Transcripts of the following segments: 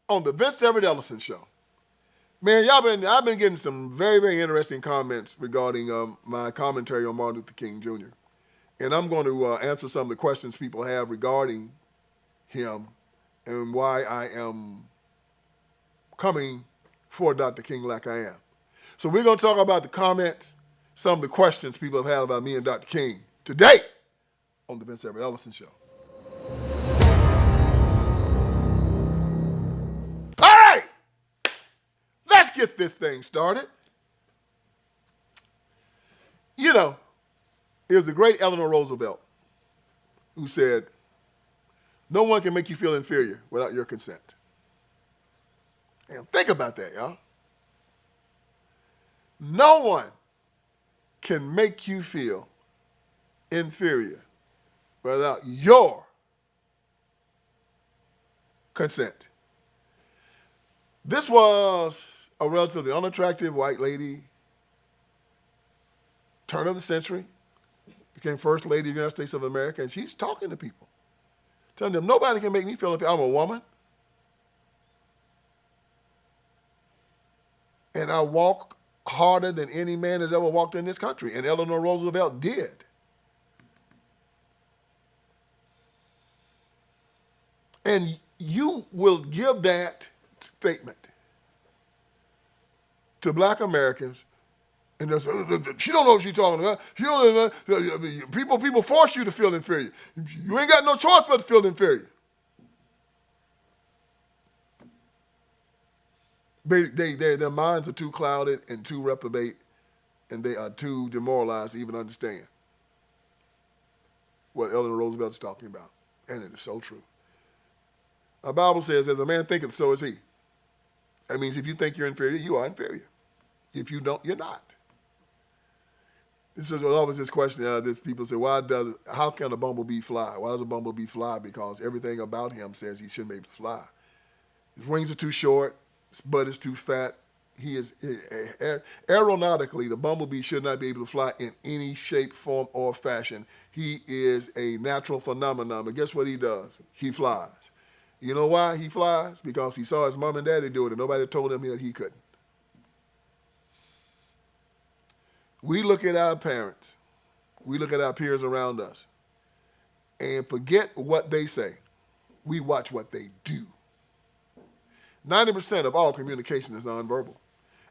on the VinceEverettEllison Show. Man, I've been getting some very, very interesting comments regarding my commentary on Martin Luther King Jr. And I'm going to answer some of the questions people have regarding him and why I am coming for Dr. King like I am. So we're going to talk about the comments, some of the questions people have had about me and Dr. King today on the VinceEverettEllison Show. All right, let's get this thing started. You know, it was the great Eleanor Roosevelt who said, no one can make you feel inferior without your consent. And think about that, y'all. No one can make you feel inferior without your consent. This was a relatively unattractive white lady, turn of the century, became First Lady of the United States of America, and she's talking to people, telling them, nobody can make me feel inferior. I'm a woman, and I walk harder than any man has ever walked in this country, and Eleanor Roosevelt did. And you will give that statement to black Americans, and they'll say, she don't know what she's talking about. She don't know, people force you to feel inferior. You ain't got no choice but to feel inferior. Their minds are too clouded and too reprobate, and they are too demoralized to even understand what Eleanor Roosevelt is talking about. And it is so true. Our Bible says, as a man thinketh, so is he. That means if you think you're inferior, you are inferior. If you don't, you're not. This is always this question, this people say, how can a bumblebee fly? Why does a bumblebee fly? Because everything about him says he shouldn't be able to fly. His wings are too short. His butt is too fat. Aeronautically, the bumblebee should not be able to fly in any shape, form, or fashion. He is a natural phenomenon. But guess what he does? He flies. You know why he flies? Because he saw his mom and daddy do it, and nobody told him that he couldn't. We look at our parents, we look at our peers around us, and forget what they say. We watch what they do. 90% of all communication is nonverbal.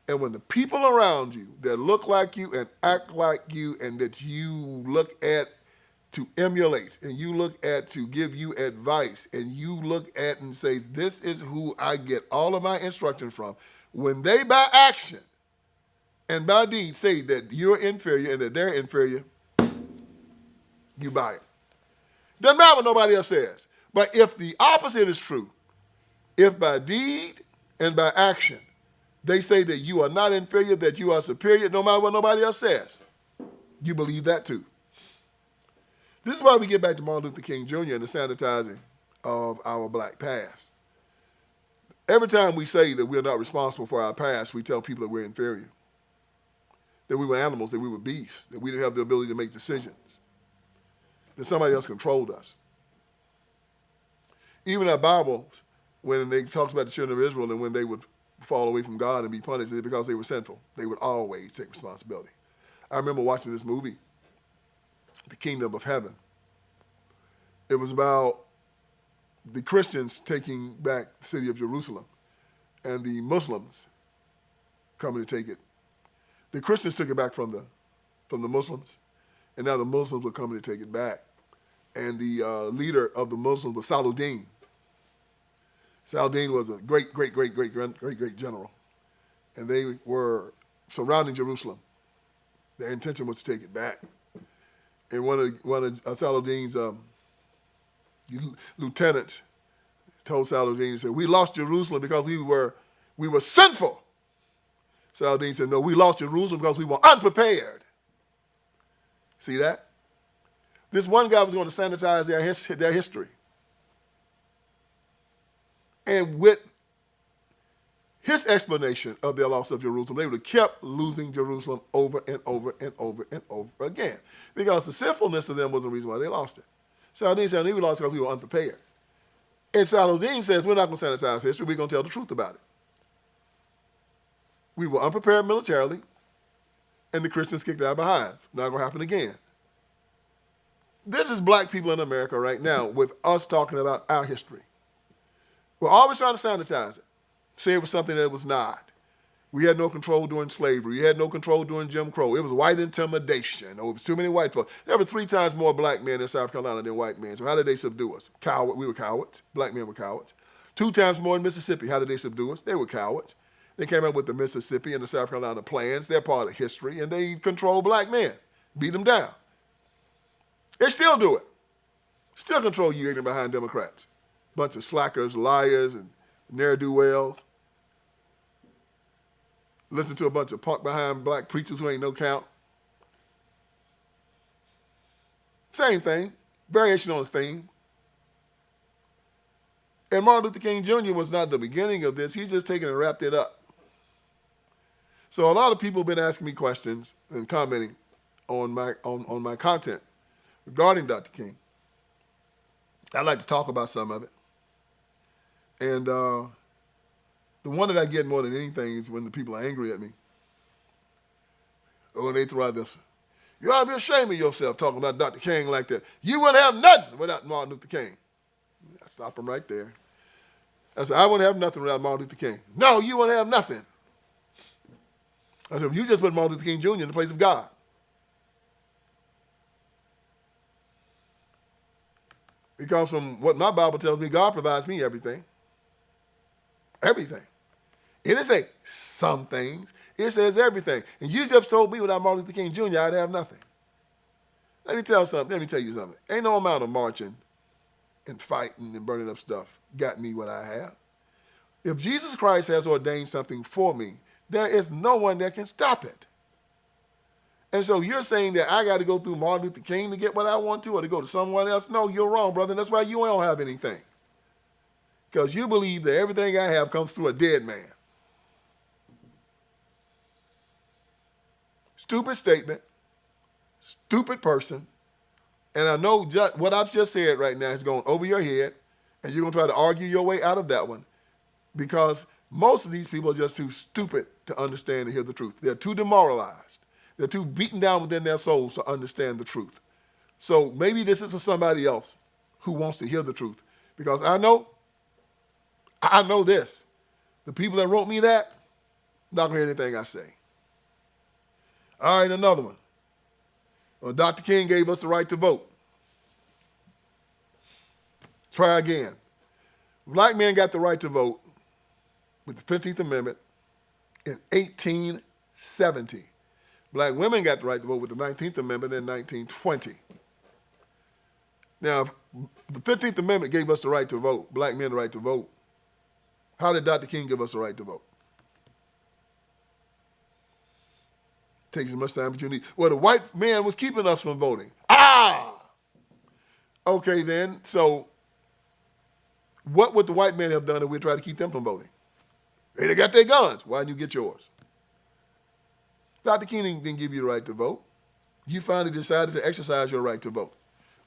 And when the people around you that look like you and act like you and that you look at to emulate and you look at to give you advice and you look at and say, this is who I get all of my instruction from, when they by action and by deed say that you're inferior and that they're inferior, you buy it. Doesn't matter what nobody else says. But if the opposite is true, if by deed and by action they say that you are not inferior, that you are superior, no matter what nobody else says, you believe that too. This is why we get back to Martin Luther King Jr. and the sanitizing of our black past. Every time we say that we're not responsible for our past, we tell people that we're inferior, that we were animals, that we were beasts, that we didn't have the ability to make decisions, that somebody else controlled us. Even our Bibles, when they talks about the children of Israel and when they would fall away from God and be punished because they were sinful, they would always take responsibility. I remember watching this movie, The Kingdom of Heaven. It was about the Christians taking back the city of Jerusalem and the Muslims coming to take it. The Christians took it back from the Muslims, and now the Muslims were coming to take it back. And the leader of the Muslims was Saladin. Saladin was a great general, and they were surrounding Jerusalem. Their intention was to take it back. And one of Saladin's lieutenants told Saladin, he said, "We lost Jerusalem because we were sinful." Saladin said, "No, we lost Jerusalem because we were unprepared." See that? This one guy was going to sanitize their history. And with his explanation of their loss of Jerusalem, they would have kept losing Jerusalem over and over and over and over again. Because the sinfulness of them was the reason why they lost it. Saladin said, we lost because we were unprepared. And Saladin says, we're not going to sanitize history. We're going to tell the truth about it. We were unprepared militarily, and the Christians kicked our behinds. Not going to happen again. This is black people in America right now with us talking about our history. We're always trying to sanitize it, say it was something that it was not. We had no control during slavery. We had no control during Jim Crow. It was white intimidation. Oh, it was too many white folks. There were 3 times more black men in South Carolina than white men. So how did they subdue us? Coward. We were cowards. Black men were cowards. 2 times more in Mississippi. How did they subdue us? They were cowards. They came up with the Mississippi and the South Carolina plans. They're part of history, and they control black men, beat them down. They still do it. Still control you ignorant behind Democrats. Bunch of slackers, liars, and ne'er-do-wells. Listen to a bunch of punk behind black preachers who ain't no count. Same thing. Variation on the theme. And Martin Luther King Jr. was not the beginning of this. He's just taken and wrapped it up. So a lot of people have been asking me questions and commenting on my content regarding Dr. King. I'd like to talk about some of it. And the one that I get more than anything is when the people are angry at me. Or when they throw out this, you ought to be ashamed of yourself talking about Dr. King like that. You wouldn't have nothing without Martin Luther King. I stop them right there. I said, I wouldn't have nothing without Martin Luther King. No, you wouldn't have nothing. I said, you just put Martin Luther King Jr. in the place of God. Because from what my Bible tells me, God provides me everything. Everything. It didn't say some things. It says everything. And you just told me without Martin Luther King Jr., I'd have nothing. Let me tell you something. Ain't no amount of marching and fighting and burning up stuff got me what I have. If Jesus Christ has ordained something for me, there is no one that can stop it. And so you're saying that I got to go through Martin Luther King to get what I want to, or to go to someone else? No, you're wrong, brother. That's why you don't have anything. Because you believe that everything I have comes through a dead man. Stupid statement. Stupid person. And I know what I've just said right now is going over your head, and you're going to try to argue your way out of that one, because most of these people are just too stupid to understand and hear the truth. They're too demoralized. They're too beaten down within their souls to understand the truth. So maybe this is for somebody else who wants to hear the truth, because I know this. The people that wrote me that, not going to hear anything I say. All right, another one. Well, Dr. King gave us the right to vote. Try again. Black men got the right to vote with the 15th Amendment in 1870. Black women got the right to vote with the 19th Amendment in 1920. Now, the 15th Amendment gave us the right to vote, black men the right to vote. How did Dr. King give us the right to vote? Takes as much time as you need. Well, the white man was keeping us from voting. Okay, then, so what would the white men have done if we tried to keep them from voting? They got their guns. Why didn't you get yours? Dr. King didn't give you the right to vote. You finally decided to exercise your right to vote.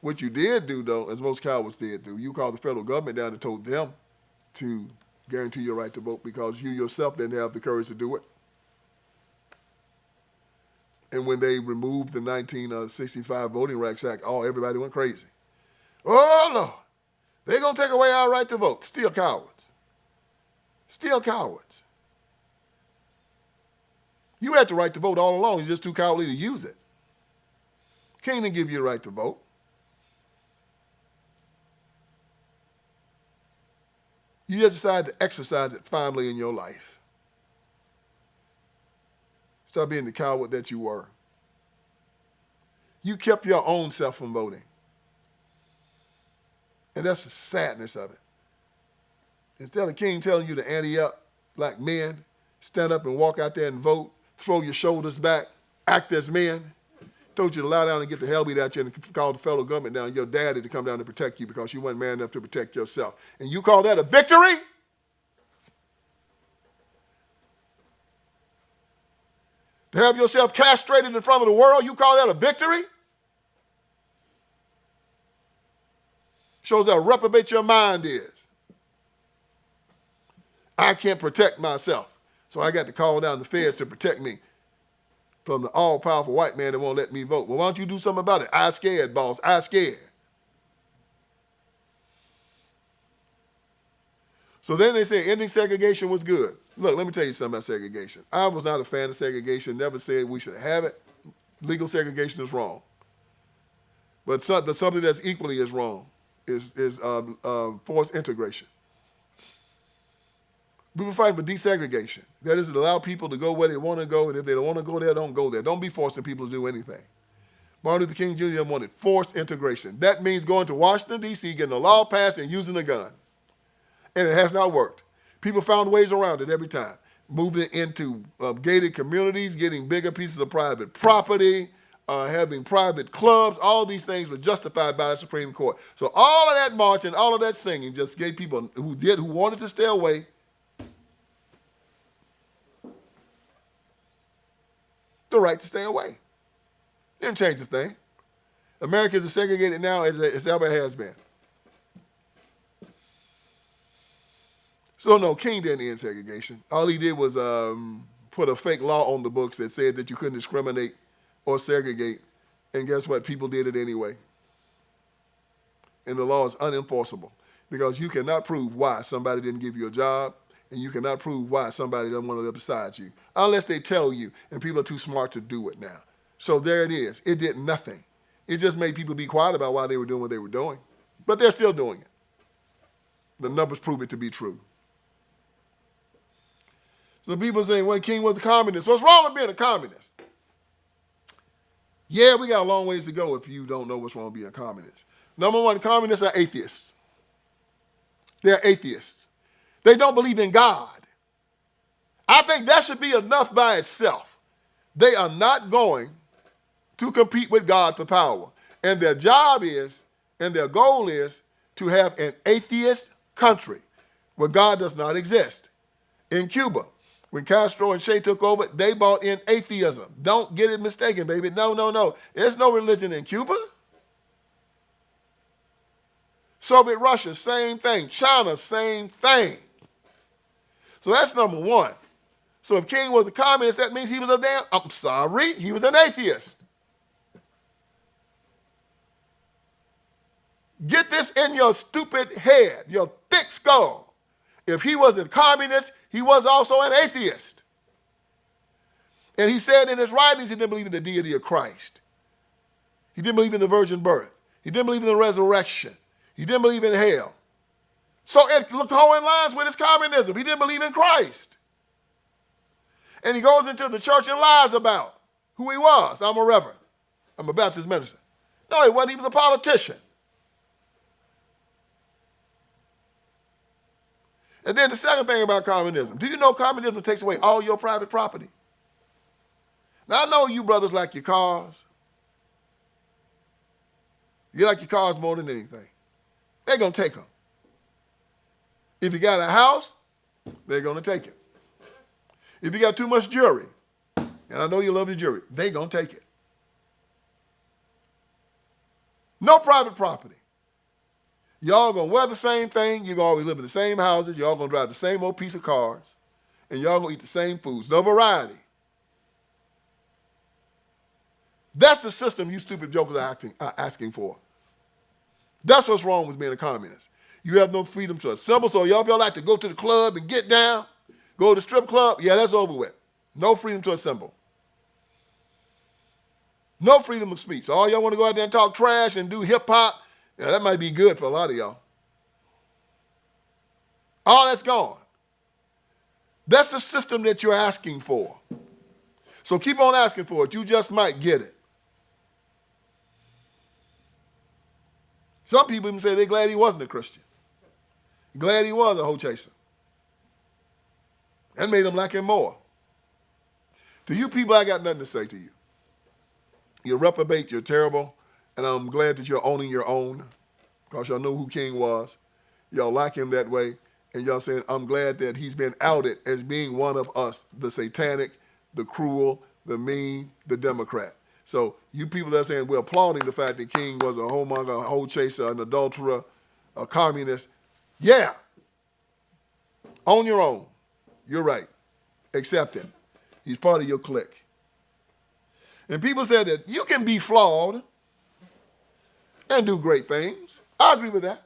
What you did do, though, as most cowards did do, you called the federal government down and told them to guarantee your right to vote because you yourself didn't have the courage to do it. And when they removed the 1965 Voting Rights Act, everybody went crazy. Oh, Lord, they're going to take away our right to vote. Still cowards. Still cowards. You had the right to vote all along. You're just too cowardly to use it. King didn't give you the right to vote. You just decided to exercise it finally in your life. Stop being the coward that you were. You kept your own self from voting. And that's the sadness of it. Instead of King telling you to ante up like men, stand up and walk out there and vote, throw your shoulders back, act as men, told you to lie down and get the hell beat out you and call the federal government down, your daddy to come down to protect you because you weren't man enough to protect yourself. And you call that a victory? To have yourself castrated in front of the world, you call that a victory? Shows how reprobate your mind is. I can't protect myself. So I got to call down the feds to protect me from the all-powerful white man that won't let me vote. Well, why don't you do something about it? I scared, boss. I scared. So then they say ending segregation was good. Look, let me tell you something about segregation. I was not a fan of segregation, never said we should have it. Legal segregation is wrong. But something that's equally as wrong is forced integration. We were fighting for desegregation. That is to allow people to go where they want to go, and if they don't want to go there, don't go there. Don't be forcing people to do anything. Martin Luther King Jr. wanted forced integration. That means going to Washington, D.C., getting a law passed, and using a gun. And it has not worked. People found ways around it every time. Moving into gated communities, getting bigger pieces of private property, having private clubs, all these things were justified by the Supreme Court. So all of that marching, all of that singing just gave people who wanted to stay away the right to stay away. Didn't change a thing. America is as segregated now as it ever has been. So no, King didn't end segregation. All he did was put a fake law on the books that said that you couldn't discriminate or segregate. And guess what? People did it anyway. And the law is unenforceable because you cannot prove why somebody didn't give you a job, and you cannot prove why somebody doesn't want to live beside you unless they tell you, and people are too smart to do it now. So there it is. It did nothing. It just made people be quiet about why they were doing what they were doing. But they're still doing it. The numbers prove it to be true. So people say, well, King was a communist. What's wrong with being a communist? Yeah, we got a long ways to go if you don't know what's wrong with being a communist. Number one, communists are atheists. They're atheists. They don't believe in God. I think that should be enough by itself. They are not going to compete with God for power. And their job is, and their goal is, to have an atheist country where God does not exist. In Cuba, when Castro and Che took over, they brought in atheism. Don't get it mistaken, baby. No. There's no religion in Cuba. Soviet Russia, same thing. China, same thing. So that's number one. So if King was a communist, that means he was he was an atheist. Get this in your stupid head, your thick skull. If he was a communist, he was also an atheist. And he said in his writings he didn't believe in the deity of Christ. He didn't believe in the virgin birth. He didn't believe in the resurrection. He didn't believe in hell. So it coincides with his communism. He didn't believe in Christ. And he goes into the church and lies about who he was. I'm a reverend. I'm a Baptist minister. No, he wasn't. He was a politician. And then the second thing about communism. Do you know communism takes away all your private property? Now, I know you brothers like your cars. You like your cars more than anything. They're going to take them. If you got a house, they're going to take it. If you got too much jewelry, and I know you love your jewelry, they're going to take it. No private property. Y'all going to wear the same thing. You're going to always live in the same houses. Y'all going to drive the same old piece of cars. And y'all going to eat the same foods. No variety. That's the system you stupid jokers are asking for. That's what's wrong with being a communist. You have no freedom to assemble. So y'all like to go to the club and get down, go to the strip club. Yeah, that's over with. No freedom to assemble. No freedom of speech. So all y'all want to go out there and talk trash and do hip hop. Yeah, that might be good for a lot of y'all. All that's gone. That's the system that you're asking for. So keep on asking for it. You just might get it. Some people even say they're glad he wasn't a Christian. Glad he was a hoe chaser. That made them like him more. To you people, I got nothing to say to you. You're reprobate, you're terrible, and I'm glad that you're owning your own because y'all know who King was. Y'all like him that way, and y'all saying, I'm glad that he's been outed as being one of us, the satanic, the cruel, the mean, the Democrat. So you people that are saying we're applauding the fact that King was a homemonger, a hoe chaser, an adulterer, a communist, yeah. On your own. You're right. Accept him. He's part of your clique. And people said that you can be flawed and do great things. I agree with that.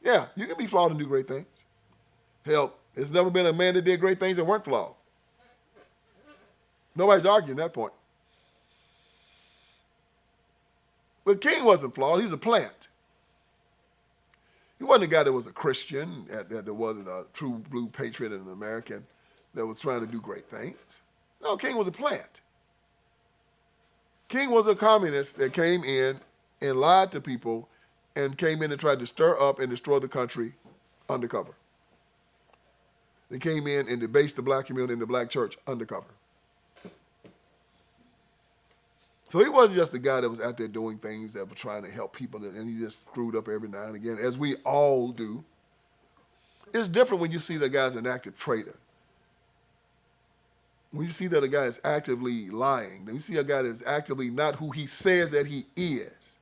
Yeah, you can be flawed and do great things. Hell, there's never been a man that did great things that weren't flawed. Nobody's arguing that point. But King wasn't flawed. He was a plant. He wasn't a guy that was a Christian, that wasn't a true blue patriot and an American that was trying to do great things. No, King was a plant. King was a communist that came in and lied to people and came in and tried to stir up and destroy the country undercover. They came in and debased the black community and the black church undercover. So he wasn't just a guy that was out there doing things that were trying to help people, and he just screwed up every now and again, as we all do. It's different when you see that guy's an active traitor. When you see that a guy is actively lying, then you see a guy that is actively not who he says that he is.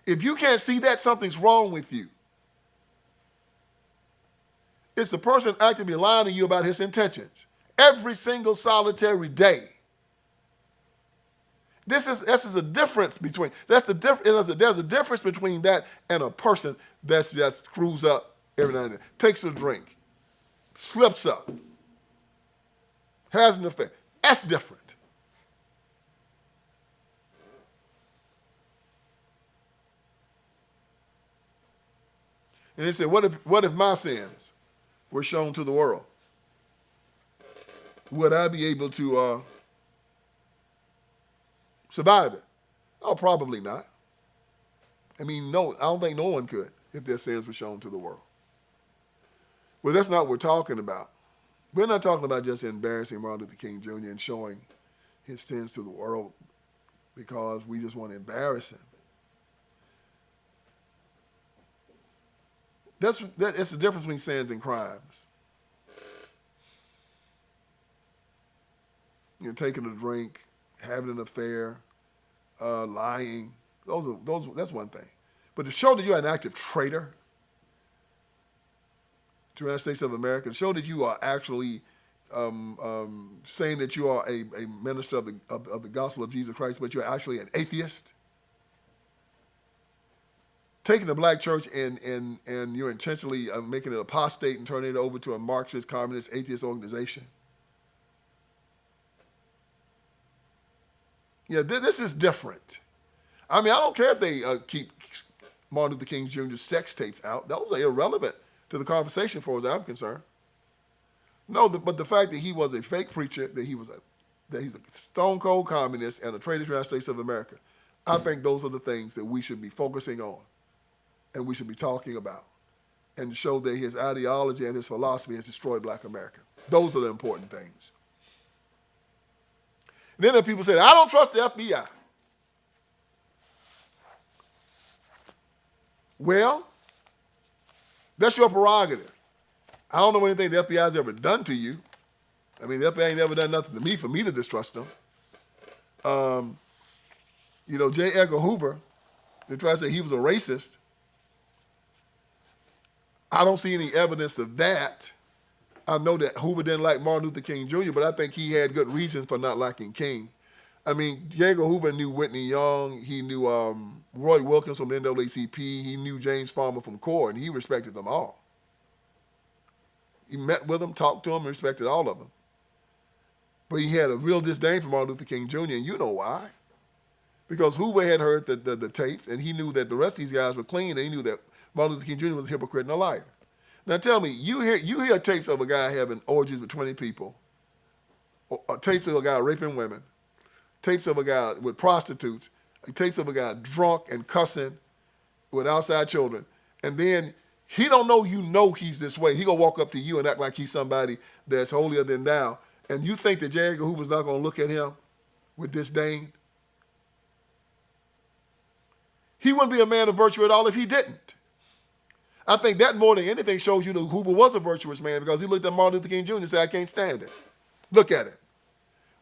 If you can't see that, something's wrong with you. It's the person actively lying to you about his intentions every single solitary day. This is a difference between, there's a difference between that and a person that screws up every now and then, takes a drink, slips up, has an affair. That's different. And they said, what if my sins were shown to the world? Would I be able to survive it? Oh, probably not. I mean, no, I don't think no one could if their sins were shown to the world. Well, that's not what we're talking about. We're not talking about just embarrassing Martin Luther King Jr. and showing his sins to the world because we just want to embarrass him. It's the difference between sins and crimes. You know, taking a drink, having an affair, lying. That's one thing. But to show that you're an active traitor to the United States of America, to show that you are actually saying that you are a minister of the gospel of Jesus Christ, but you're actually an atheist. Taking the black church and you're intentionally making it apostate and turning it over to a Marxist, communist, atheist organization. Yeah, this is different. I mean, I don't care if they keep Martin Luther King Jr.'s sex tapes out. Those are irrelevant to the conversation, as far as I'm concerned. No, but the fact that he was a fake preacher, that he's a stone cold communist and a traitor to the United States of America, I think those are the things that we should be focusing on and we should be talking about, and to show that his ideology and his philosophy has destroyed black America. Those are the important things. And then there are people say, I don't trust the FBI. Well, that's your prerogative. I don't know anything the FBI has ever done to you. I mean, the FBI ain't never done nothing to me for me to distrust them. J. Edgar Hoover, they try to say he was a racist. I don't see any evidence of that. I know that Hoover didn't like Martin Luther King Jr., but I think he had good reasons for not liking King. I mean, J. Edgar Hoover knew Whitney Young. He knew Roy Wilkins from the NAACP. He knew James Farmer from CORE, and he respected them all. He met with them, talked to them, and respected all of them. But he had a real disdain for Martin Luther King Jr., and you know why. Because Hoover had heard the tapes, and he knew that the rest of these guys were clean, and he knew that Martin Luther King Jr. was a hypocrite and a liar. Now tell me, you hear tapes of a guy having orgies with 20 people, or tapes of a guy raping women, tapes of a guy with prostitutes, tapes of a guy drunk and cussing with outside children, and then he don't know you know he's this way. He gonna walk up to you and act like he's somebody that's holier than thou, and you think that J. Edgar Hoover's not gonna look at him with disdain? He wouldn't be a man of virtue at all if he didn't. I think that more than anything shows you that Hoover was a virtuous man, because he looked at Martin Luther King Jr. and said, I can't stand it. Look at it.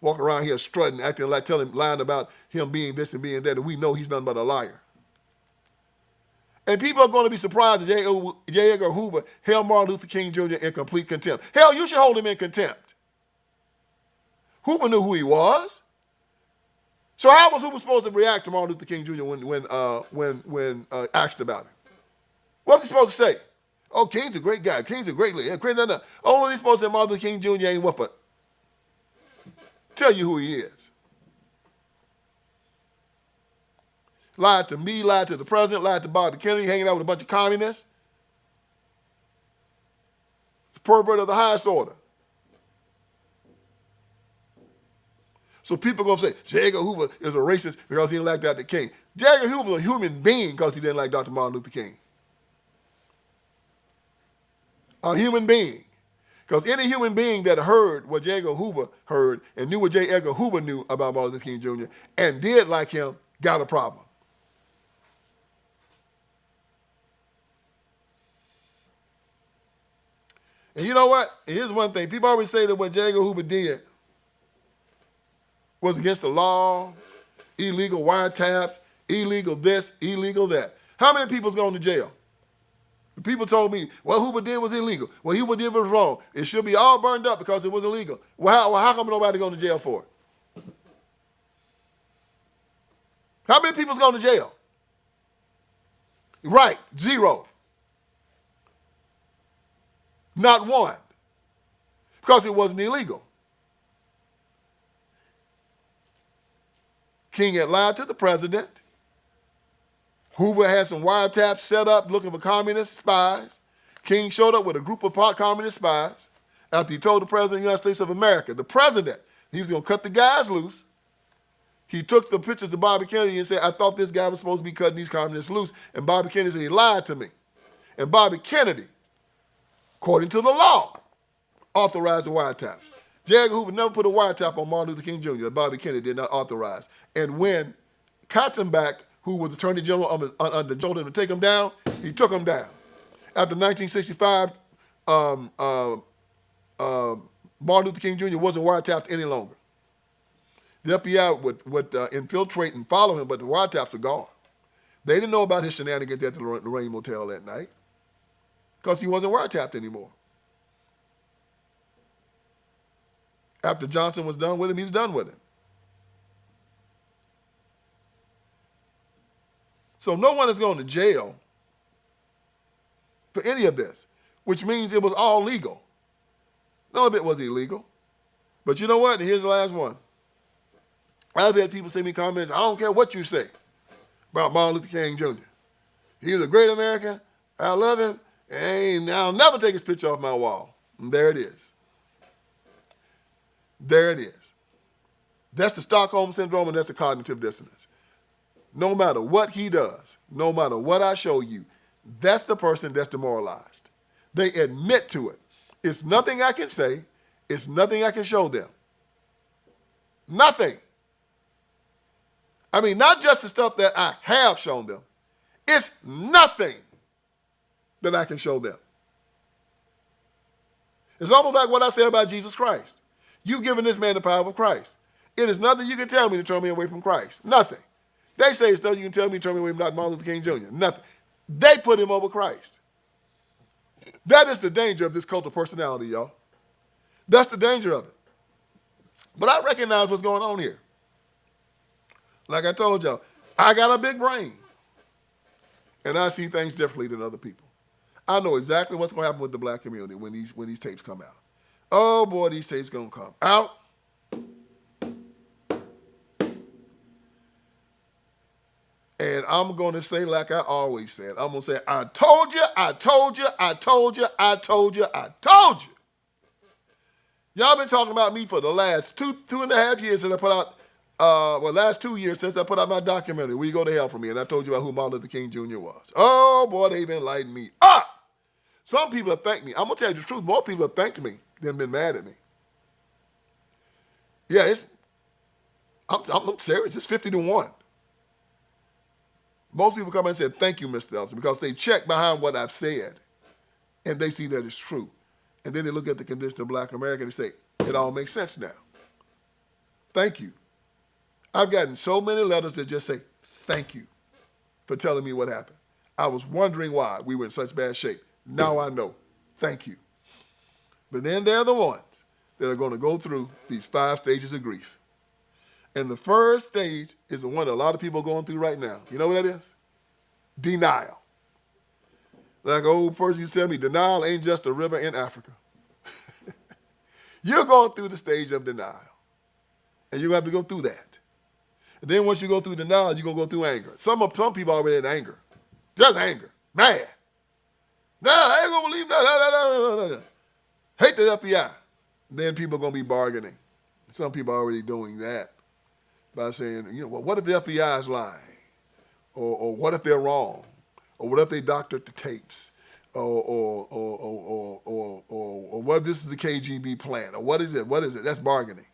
Walking around here strutting, acting like, lying about him being this and being that, and we know he's nothing but a liar. And people are going to be surprised that J. Edgar Hoover held Martin Luther King Jr. in complete contempt. Hell, you should hold him in contempt. Hoover knew who he was. So how was Hoover supposed to react to Martin Luther King Jr. when asked about him? What was he supposed to say? Oh, King's a great guy. King's a great leader. Oh, he's supposed to say Martin Luther King Jr. ain't what but tell you who he is. Lied to me, lied to the president, lied to Bobby Kennedy, hanging out with a bunch of communists. It's a pervert of the highest order. So people are going to say, J. Edgar Hoover is a racist because he didn't like Dr. King. J. Edgar Hoover was a human being because he didn't like Dr. Martin Luther King. A human being. Because any human being that heard what J. Edgar Hoover heard and knew what J. Edgar Hoover knew about Martin Luther King Jr. and did like him got a problem. And you know what? Here's one thing. People always say that what J. Edgar Hoover did was against the law, illegal wiretaps, illegal this, illegal that. How many people's gone to jail? The people told me, what Hoover did was illegal. What Hoover did was wrong. It should be all burned up because it was illegal. Well, how come nobody going to jail for it? How many people's gone to jail? Right, 0. Not one. Because it wasn't illegal. King had lied to the president. Hoover had some wiretaps set up looking for communist spies. King showed up with a group of communist spies after he told the president of the United States of America, the president, he was going to cut the guys loose. He took the pictures of Bobby Kennedy and said, I thought this guy was supposed to be cutting these communists loose. And Bobby Kennedy said, he lied to me. And Bobby Kennedy, according to the law, authorized the wiretaps. J. Edgar Hoover never put a wiretap on Martin Luther King Jr. that Bobby Kennedy did not authorize. And when Katzenbach, who was Attorney General under told him to take him down, he took him down. After 1965, Martin Luther King Jr. wasn't wiretapped any longer. The FBI would infiltrate and follow him, but the wiretaps were gone. They didn't know about his shenanigans at the Lorraine Motel that night because he wasn't wiretapped anymore. After Johnson was done with him, he was done with him. So no one is going to jail for any of this, which means it was all legal. None of it was illegal. But you know what? Here's the last one. I've had people send me comments, I don't care what you say about Martin Luther King Jr. He was a great American. I love him. And I'll never take his picture off my wall. And there it is. There it is. That's the Stockholm Syndrome and that's the cognitive dissonance. No matter what he does, no matter what I show you, that's the person that's demoralized. They admit to it. It's nothing I can say. It's nothing I can show them. Nothing. I mean, not just the stuff that I have shown them. It's nothing that I can show them. It's almost like what I said about Jesus Christ. You've given this man the power of Christ. It is nothing you can tell me to turn me away from Christ. Nothing. They say it's nothing you can tell me to turn me away from Dr. Martin Luther King Jr. Nothing. They put him over Christ. That is the danger of this cult of personality, y'all. That's the danger of it. But I recognize what's going on here. Like I told y'all, I got a big brain. And I see things differently than other people. I know exactly what's going to happen with the black community when these tapes come out. Oh, boy, these tapes going to come out. And I'm going to say like I always said. I'm going to say, I told you, I told you, I told you, I told you, I told you. Y'all been talking about me for the last two and a half years since I put out, last 2 years since I put out my documentary, We Go to Hell For Me, and I told you about who Martin Luther King Jr. was. Oh, boy, they've been lighting me up. Some people have thanked me. I'm going to tell you the truth. More people have thanked me than been mad at me. Yeah, I'm serious. It's 50-1. Most people come and say, thank you, Mr. Ellison, because they check behind what I've said, and they see that it's true. And then they look at the condition of black America and say, it all makes sense now. Thank you. I've gotten so many letters that just say, thank you for telling me what happened. I was wondering why we were in such bad shape. Now I know. Thank you. But then they're the ones that are going to go through these 5 stages of grief. And the first stage is the one that a lot of people are going through right now. You know what that is? Denial. Like an old person used to tell me, denial ain't just a river in Africa. You're going through the stage of denial. And you're going to have to go through that. And then once you go through denial, you're going to go through anger. Some people are already in anger. Just anger. Mad. No, I ain't going to believe no. Hate the FBI. Then people are going to be bargaining. Some people are already doing that by saying, well, what if the FBI is lying? Or what if they're wrong? Or what if they doctored the tapes? Or what if this is the KGB plan? Or what is it? What is it? That's bargaining,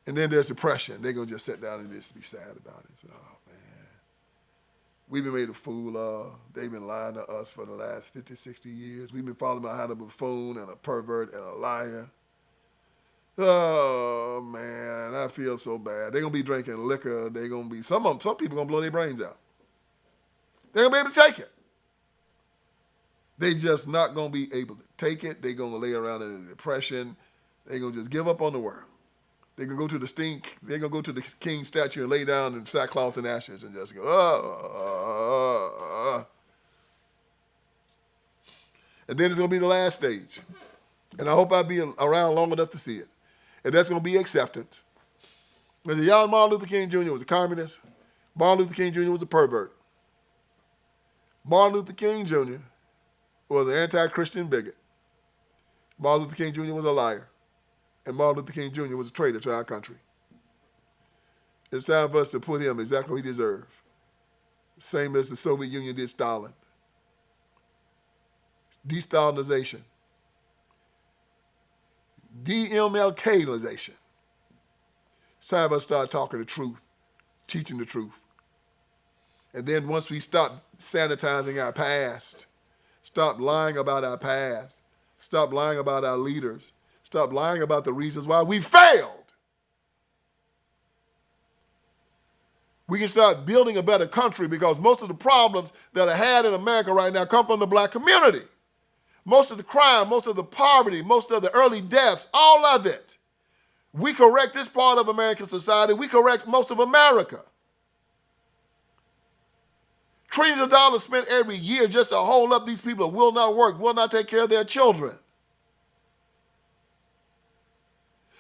And then there's depression. They're going to just sit down and just be sad about it. So, oh, man. We've been made a fool of. They've been lying to us for the last 50, 60 years. We've been following behind a buffoon and a pervert and a liar. Oh, man, I feel so bad. They're going to be drinking liquor. They're going to be, some people are going to blow their brains out. They're going to be able to take it. They just not going to be able to take it. They're going to lay around in a depression. They're going to just give up on the world. They're going to go to the king's statue and lay down in sackcloth and ashes and just go, And then it's going to be the last stage. And I hope I'll be around long enough to see it. And that's going to be acceptance. Because y'all, Martin Luther King Jr. was a communist. Martin Luther King Jr. was a pervert. Martin Luther King Jr. was an anti-Christian bigot. Martin Luther King Jr. was a liar. And Martin Luther King Jr. was a traitor to our country. It's time for us to put him exactly what he deserved. Same as the Soviet Union did Stalin. De-Stalinization. De-MLK-ization. It's time for us to start talking the truth, teaching the truth. And then once we stop sanitizing our past, stop lying about our past, stop lying about our leaders, stop lying about the reasons why we failed, we can start building a better country, because most of the problems that are had in America right now come from the black community. Most of the crime, most of the poverty, most of the early deaths, all of it. We correct this part of American society. We correct most of America. Trillions of dollars spent every year just to hold up these people that will not work, will not take care of their children.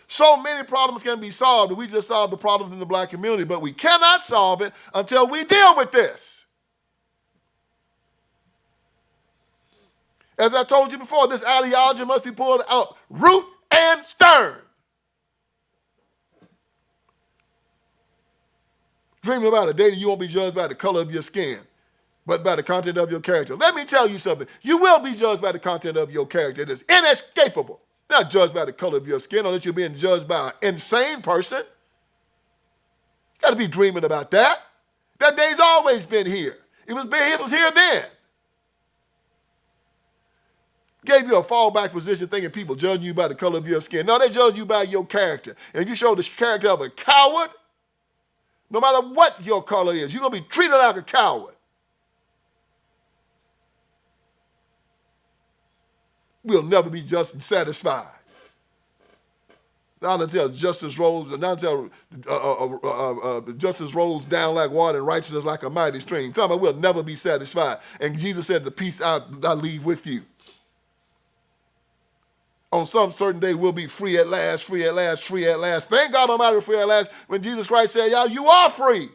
So many problems can be solved, and we just solve the problems in the black community, but we cannot solve it until we deal with this. As I told you before, this ideology must be pulled out root and stern. Dreaming about a day that you won't be judged by the color of your skin, but by the content of your character. Let me tell you something. You will be judged by the content of your character. It is inescapable. Not judged by the color of your skin, unless you're being judged by an insane person. You got to be dreaming about that. That day's always been here. It was here then. Gave you a fallback position thinking people judging you by the color of your skin. No, they judge you by your character. And if you show the character of a coward, no matter what your color is, you're going to be treated like a coward. We'll never be just and satisfied. Not until justice rolls down like water and righteousness like a mighty stream. Tell me, we'll never be satisfied. And Jesus said, the peace I leave with you. On some certain day, we'll be free at last, free at last, free at last. Thank God Almighty, free at last. When Jesus Christ said, y'all, you are free.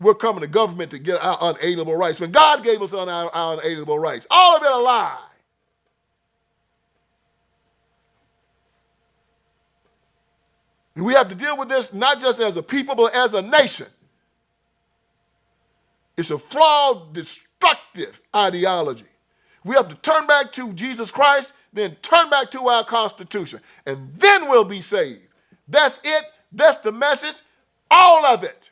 We're coming to government to get our unalienable rights. When God gave us our unalienable rights, all of it a lie. And we have to deal with this not just as a people, but as a nation. It's a flawed, destructive ideology. We have to turn back to Jesus Christ, then turn back to our Constitution, and then we'll be saved. That's it. That's the message. All of it.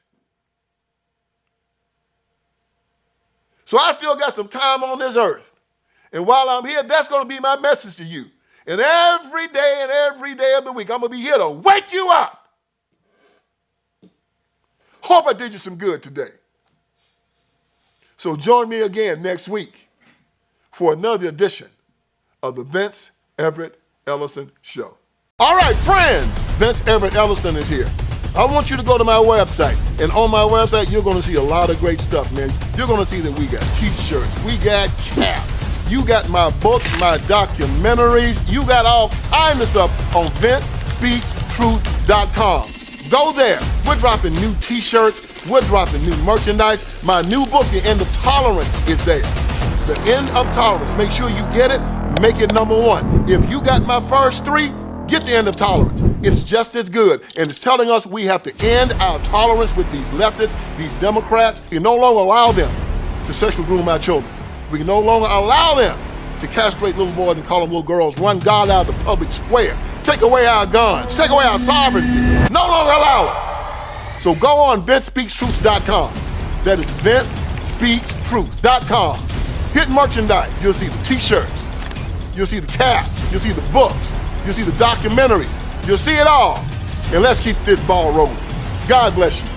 So I still got some time on this earth. And while I'm here, that's going to be my message to you. And every day of the week, I'm going to be here to wake you up. Hope I did you some good today. So join me again next week for another edition of the Vince Everett Ellison Show. All right, friends, Vince Everett Ellison is here. I want you to go to my website, and on my website, you're going to see a lot of great stuff, man. You're going to see that we got t-shirts, we got caps, you got my books, my documentaries, you got all kinds of stuff on VinceSpeaksTruth.com. Go there. We're dropping new t-shirts, we're dropping new merchandise. My new book, The End of Tolerance, is there. The End of Tolerance. Make sure you get it, make it #1. If you got my first 3, get The End of Tolerance. It's just as good, and it's telling us we have to end our tolerance with these leftists, these Democrats. We can no longer allow them to sexually groom our children. We can no longer allow them to castrate little boys and call them little girls, run God out of the public square, take away our guns, take away our sovereignty. No longer allow it. So go on VinceSpeaksTruth.com. That is VinceSpeaksTruth.com. Hit merchandise. You'll see the t-shirts. You'll see the caps. You'll see the books. You'll see the documentaries. You'll see it all. And let's keep this ball rolling. God bless you.